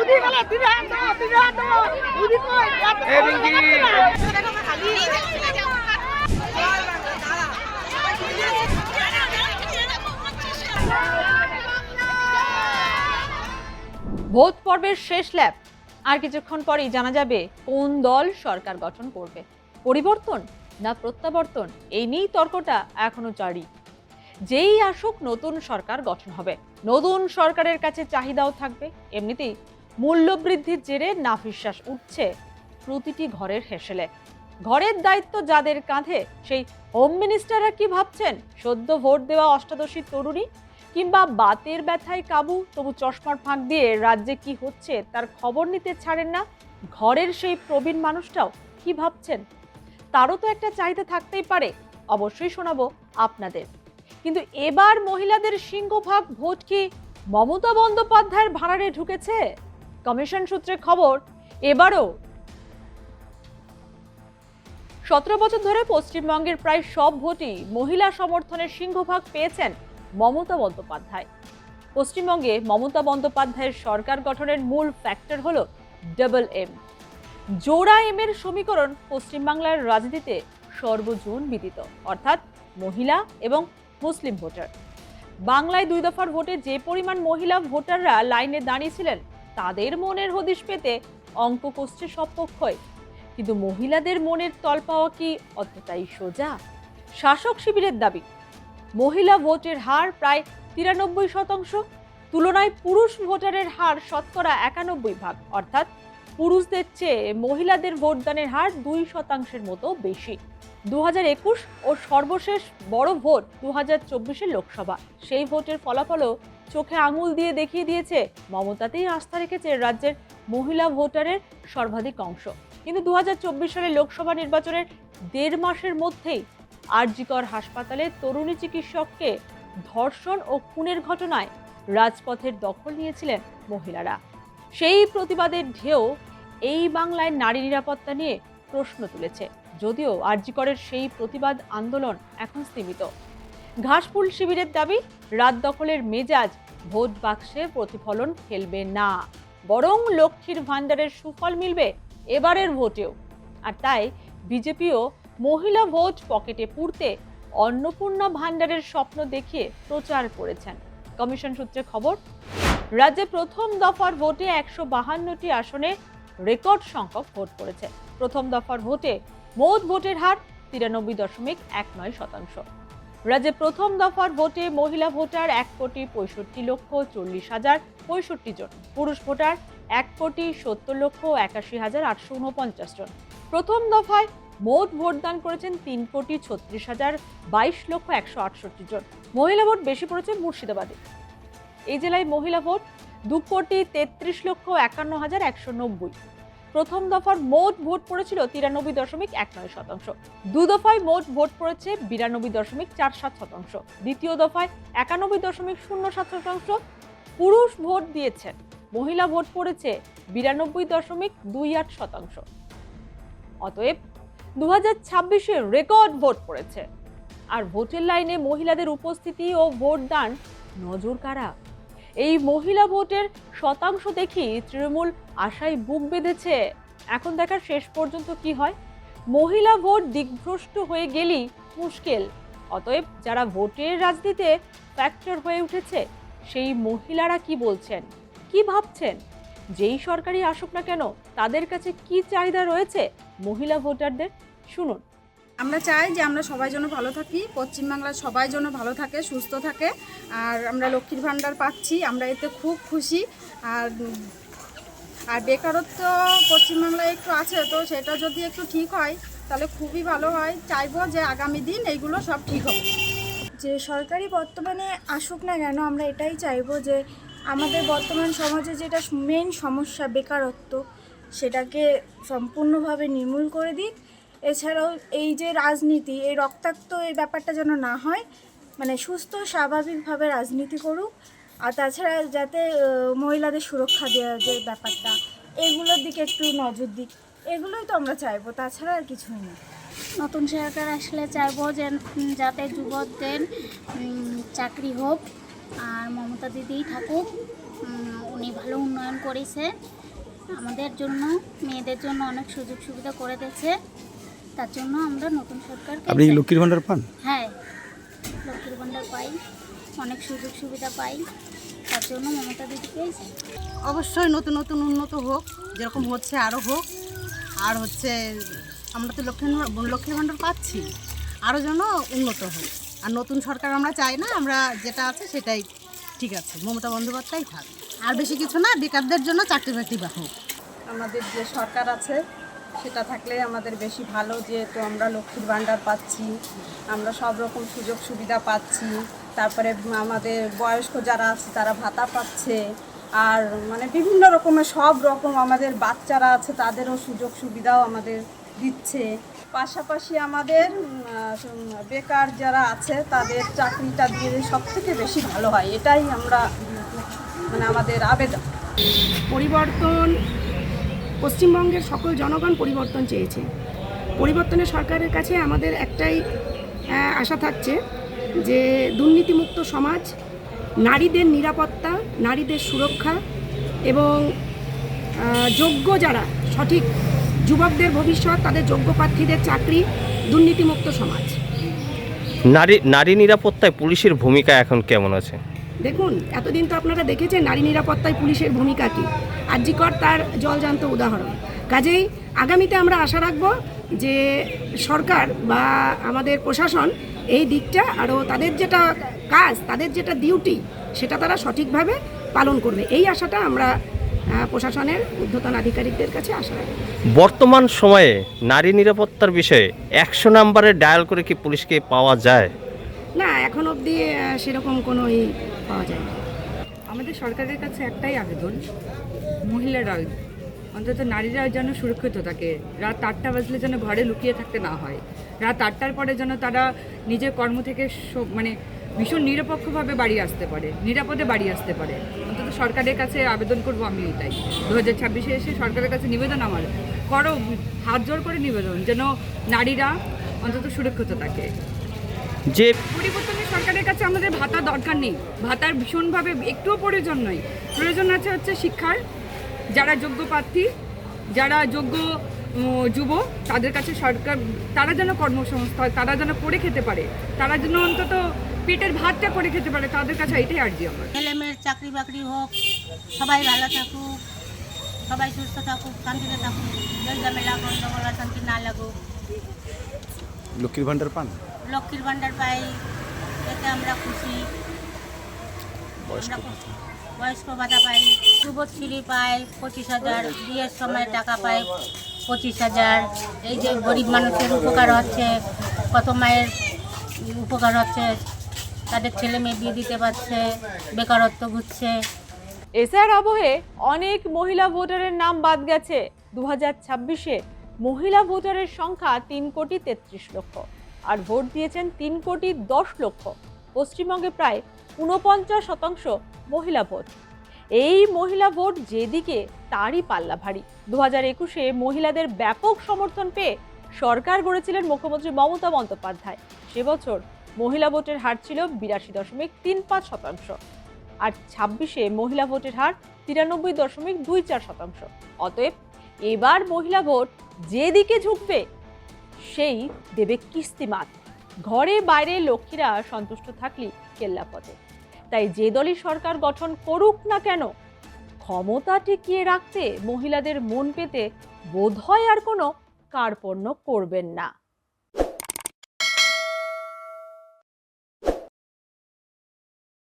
Vote পর্বের শেষ ল্যাপ। আর কিছুক্ষণ পরেই জানা যাবে কোন দল সরকার গঠন করবে, পরিবর্তন না প্রত্যাবর্তন। এই নিয়েই তর্কটা এখনো জারি। যেই আসুক নতুন সরকার গঠন হবে, নতুন সরকারের কাছে চাহিদাও থাকবে। এমনিতেই মূল্যবৃদ্ধির জেরে নাভিশ্বাস উঠছে প্রতিটি ঘরের হেসেলে। ঘরের দায়িত্ব যাদের কাঁধে, সেই হোম মিনিস্টাররা কি ভাবছেন? সদ্য ভোট দেওয়া অষ্টাদশী তরুণী কিংবা বাতের ব্যথায় কাবু, তবু চশমার ফাঁক দিয়ে রাজ্যে কি হচ্ছে তার খবর নিতে ছাড়েন না ঘরের সেই প্রবীণ মানুষটাও কি ভাবছেন? তারও তো একটা চাহিদা থাকতেই পারে, অবশ্যই শোনাবো আপনাদের। কিন্তু এবার মহিলাদের সিংহভাগ ভোট কি মমতা বন্দ্যোপাধ্যায়ের ভাড়ারে ঢুকেছে? কমিশন সূত্রে খবর, এবারও 17 বছর ধরে পশ্চিমবঙ্গের প্রায় সব ভোটই মহিলা সমর্থনের সিংহভাগ পেয়েছেন মমতা বন্দ্যোপাধ্যায়। পশ্চিমবঙ্গে মমতা বন্দ্যোপাধ্যায়ের সরকার গঠনের মূল ফ্যাক্টর হলো ডাবল এম। জোড়া এম এর সমীকরণ পশ্চিমবাংলার রাজনীতিতে সর্বজন বিদিত, অর্থাৎ মহিলা এবং মুসলিম ভোটার। বাংলায় 2 দফার ভোটে যে পরিমাণ মহিলা ভোটাররা লাইনে দাঁড়িয়েছিলেন, তাদের মনের হদিশ পেতে অঙ্ক কষছে সব পক্ষই। কিন্তু মহিলাদের মনের তল পাওয়া কি অতটাই সোজা? শাসক শিবিরের দাবি, মহিলা ভোটের হার প্রায় 93%, তুলনায় পুরুষ ভোটারের হার শতকরা 91%, অর্থাৎ পুরুষদের চেয়ে মহিলাদের ভোটদানের হার 2% মতো বেশি। 2021 ও সর্বশেষ বড় ভোট 2024 লোকসভা, সেই ভোটের ফলাফলও চোখে আঙুল দিয়ে দেখিয়ে দিয়েছে মমতাতেই আস্থা রেখেছে রাজ্যের মহিলা ভোটারের সর্বাধিক অংশ। কিন্তু 2024 সালের লোকসভা নির্বাচনের 1.5 মাসের মধ্যেই আরজিকর হাসপাতালে তরুণী চিকিৎসককে ধর্ষণ ও খুনের ঘটনায় রাজপথের দখল নিয়েছিলেন মহিলারা। সেই প্রতিবাদের ঢেউ এই বাংলায় নারী নিরাপত্তা নিয়ে প্রশ্ন তুলেছে, যদিও আরজিকরের সেই প্রতিবাদ আন্দোলন এখন সীমিত। ঘাসফুল শিবিরের দাবি, রাত দখলের মেজাজ ভোট বাক্সে প্রতিফলন ফেলবে না, বরং লক্ষ্মীর ভাণ্ডারের সুফল মিলবে এবারের ভোটেও। আর তাই বিজেপিও মহিলা ভোট পকেটে পুরতে অন্নপূর্ণা ভাণ্ডারের স্বপ্ন দেখিয়ে প্রচার করেছেন। কমিশন সূত্রে খবর, রাজ্যে প্রথম দফার ভোটে 152টি আসনে রেকর্ড সংখ্যক ভোট পড়েছে। প্রথম দফার ভোটে মোট ভোটের হার 93.19%। রাজ্যে প্রথম দফার ভোটে মহিলা ভোটার 1,65,40,065 জন, পুরুষ ভোটার 1,70,81,849 জন। প্রথম দফায় মোট ভোটদান করেছেন 3,36,22,168 জন। মহিলা ভোট বেশি পড়েছে মুর্শিদাবাদে। এই জেলায় মহিলা ভোট 2,33,51,190। প্রথম দফার মোট ভোট পড়েছিল 93.19%। 2 দফায় মোট ভোট পড়েছে 92.47%। দ্বিতীয় দফায় 91.07% পুরুষ ভোট দিয়েছেন। মহিলা ভোট পড়েছে 92.28%। অতএব 2026-এ রেকর্ড ভোট পড়েছে। আর ভোটের লাইনে মহিলাদের উপস্থিতি ও ভোটদান নজর কাড়া। এই মহিলা ভোটের শতাংশ দেখি তৃণমূল আশায় বুক বেঁধেছে। এখন দেখার শেষ পর্যন্ত কি হয়। মহিলা ভোট দিকভ্রষ্ট হয়ে গেলেই মুশকিল। অতএব যারা ভোটের রাজনীতিতে ফ্যাক্টর হয়ে উঠেছে, সেই মহিলারা কি বলছেন, কি ভাবছেন? যেই সরকারি আসুক না কেন, তাদের কাছে কি চাহিদা রয়েছে মহিলা ভোটারদের, শুনুন। আমরা চাই যে আমরা সবাই যেন ভালো থাকি, পশ্চিমবাংলার সবাই যেন ভালো থাকে, সুস্থ থাকে। আর আমরা লক্ষ্মীর ভাণ্ডার পাচ্ছি, আমরা এতে খুব খুশি। আর বেকারত্ব পশ্চিমবাংলায় একটু আছে, তো সেটা যদি একটু ঠিক হয় তাহলে খুবই ভালো হয়। চাইবো যে আগামী দিন এইগুলো সব ঠিক হবে। যে সরকারি বর্তমানে আসুক না কেন, আমরা এটাই চাইবো যে আমাদের বর্তমান সমাজে যেটা মেইন সমস্যা বেকারত্ব, সেটাকে সম্পূর্ণভাবে নির্মূল করে দিক। এছাড়াও এই যে রাজনীতি, এই রক্তাক্ত এই ব্যাপারটা যেন না হয়, মানে সুস্থ স্বাভাবিকভাবে রাজনীতি করুক। আর তাছাড়া যাতে মহিলাদের সুরক্ষা দেওয়ার যে ব্যাপারটা, এগুলোর দিকে একটু নজর দিক, এগুলোই তো আমরা চাইবো, তাছাড়া আর কিছুই না। নতুন সরকার আসলে চাইবো যে যাতে যুবকদের চাকরি হোক, আর মমতা দিদিই থাকুক, উনি ভালো উন্নয়ন করেছে আমাদের জন্য, মেয়েদের জন্য অনেক সুযোগ সুবিধা করে দিয়েছে। তার জন্য আমরা নতুন সরকার আপনি কি লক্ষ্মীর ভাণ্ডার পান? হ্যাঁ, লক্ষ্মীর ভাণ্ডার পাই, অনেক সুযোগ সুবিধা পাই, তার জন্য মমতা দিদিকে অবশ্যই নতুন নতুন উন্নত হোক, যেরকম হচ্ছে আরও হোক। আর হচ্ছে আমরা তো লক্ষ্মীর ভাণ্ডার পাচ্ছি, আরও যেন উন্নত হোক। আর নতুন সরকার আমরা চাই না, আমরা যেটা আছে সেটাই ঠিক আছে, মমতা বন্দ্যোপাধ্যায় থাক। আর বেশি কিছু না, বেকারদের জন্য চাকরি বাকরি হোক। আমাদের যে সরকার আছে সেটা থাকলে আমাদের বেশি ভালো, যেহেতু আমরা লক্ষ্মীর ভাণ্ডার পাচ্ছি, আমরা সব রকম সুযোগ সুবিধা পাচ্ছি। তারপরে আমাদের বয়স্ক যারা আছে তারা ভাতা পাচ্ছে, আর মানে বিভিন্ন রকমের সব রকম আমাদের বাচ্চারা আছে তাদেরও সুযোগ সুবিধাও আমাদের দিচ্ছে। পাশাপাশি আমাদের বেকার যারা আছে তাদের চাকরিটা দিয়ে সবথেকে বেশি ভালো হয়, এটাই আমরা মানে আমাদের আবেদন। পরিবর্তন, পশ্চিমবঙ্গের সকল জনগণ পরিবর্তন চেয়েছে। পরিবর্তনের সরকারের কাছে আমাদের একটাই আশা থাকছে যে দুর্নীতিমুক্ত সমাজ, নারীদের নিরাপত্তা, নারীদের সুরক্ষা এবং যোগ্য যারা সঠিক যুবকদের ভবিষ্যৎ, তাদের যোগ্য প্রার্থীদের চাকরি, দুর্নীতিমুক্ত সমাজ। নারী নিরাপত্তায় পুলিশের ভূমিকা এখন কেমন আছে? দেখুন, এতদিন তো আপনারা দেখেছেন নারী নিরাপত্তায় পুলিশের ভূমিকা কী, আরজিকর তার জলজান্ত উদাহরণ। কাজেই আগামীতে আমরা আশা রাখব যে সরকার বা আমাদের প্রশাসন এই দিকটা আরও তাদের যেটা কাজ, তাদের যেটা ডিউটি, সেটা তারা সঠিকভাবে পালন করবে। এই আশাটা আমরা প্রশাসনের ঊর্ধ্বতন আধিকারিকদের কাছে আশা রাখি। বর্তমান সময়ে নারী নিরাপত্তার বিষয়ে 100 নম্বরে ডায়াল করে কি পুলিশকে পাওয়া যায়? না, এখন অবধি সেরকম কোনো পাওয়া যায় না। আমাদের সরকারের কাছে একটাই আবেদন, মহিলারা অন্তত নারীরা যেন সুরক্ষিত থাকে। রাত 8টা বাজলে যেন ঘরে লুকিয়ে থাকতে না হয়। রাত 8টার পরে যেন তারা নিজের কর্ম থেকে মানে ভীষণ নিরপেক্ষভাবে বাড়ি আসতে পারে, নিরাপদে বাড়ি আসতে পারে। অন্তত সরকারের কাছে আবেদন করব আমি এটাই। 2026-এ এসে সরকারের কাছে নিবেদন আমার, হাত জোর করে নিবেদন যেন নারীরা অন্তত সুরক্ষিত থাকে। যে পরিবর্তনের সরকারের কাছে আমাদের ভাতা দরকার নেই, ভাতার ভীষণভাবে একটুও প্রয়োজন নয়। প্রয়োজন আছে হচ্ছে শিক্ষার, যারা যোগ্য প্রার্থী, যারা যোগ্য যুবক, তাদের কাছে সরকার, তারা যেন কর্মসংস্থান, তারা যেন করে খেতে পারে, তারা যেন অন্তত পেটের ভাতটা করে খেতে পারে, তাদের কাছে এটাই আর্জি আমার। ছেলেমেয়ের চাকরি বাকরি হোক, সবাই ভালো থাকুক, সবাই সুস্থ থাকুক, শান্তিতে থাকুক, ঝামেলা গন্ডগোল শান্তি না লাগুক। লক্ষ্মীর ভাণ্ডার পান? লক্ষ্মীর ভাণ্ডার পাই, এতে আমরা খুশি। বয়স্ক ভাতা পাই, যুবশ্রী পাই 25,000, বিয়ের সময় টাকা পাই 25,000। এই যে গরিব মানুষের উপকার হচ্ছে, কত মায়ের উপকার হচ্ছে, তাদের ছেলে মেয়ে বিয়ে দিতে পারছে, বেকারত্ব ঘুরছে। এসআর আবহে অনেক মহিলা ভোটারের নাম বাদ গেছে। 2026-এ মহিলা ভোটারের সংখ্যা 3,33,00,000 আর ভোট দিয়েছেন 3,10,00,000। পশ্চিমবঙ্গে প্রায় 49% মহিলা ভোট। এই মহিলা ভোট যেদিকে তারই পাল্লা ভারী। 2021-এ মহিলাদের ব্যাপক সমর্থন পেয়ে সরকার গড়েছিলেন মুখ্যমন্ত্রী মমতা বন্দ্যোপাধ্যায়। সে বছর মহিলা ভোটের হার ছিল 82.35%, আর 26-এ মহিলা ভোটের হার 93.24%। অতএব এবার মহিলা ভোট যেদিকে ঝুঁকবে সেই দেবে কিস্তিমাত। ঘরে বাইরে লক্ষ্মীরা সন্তুষ্ট থাকলেই কেল্লাপথে। তাই যে দলই সরকার গঠন করুক না কেন, ক্ষমতা টিকিয়ে রাখতে মহিলাদের মন পেতে বোধহয় আর কোনো কার্পণ্য করবেন না।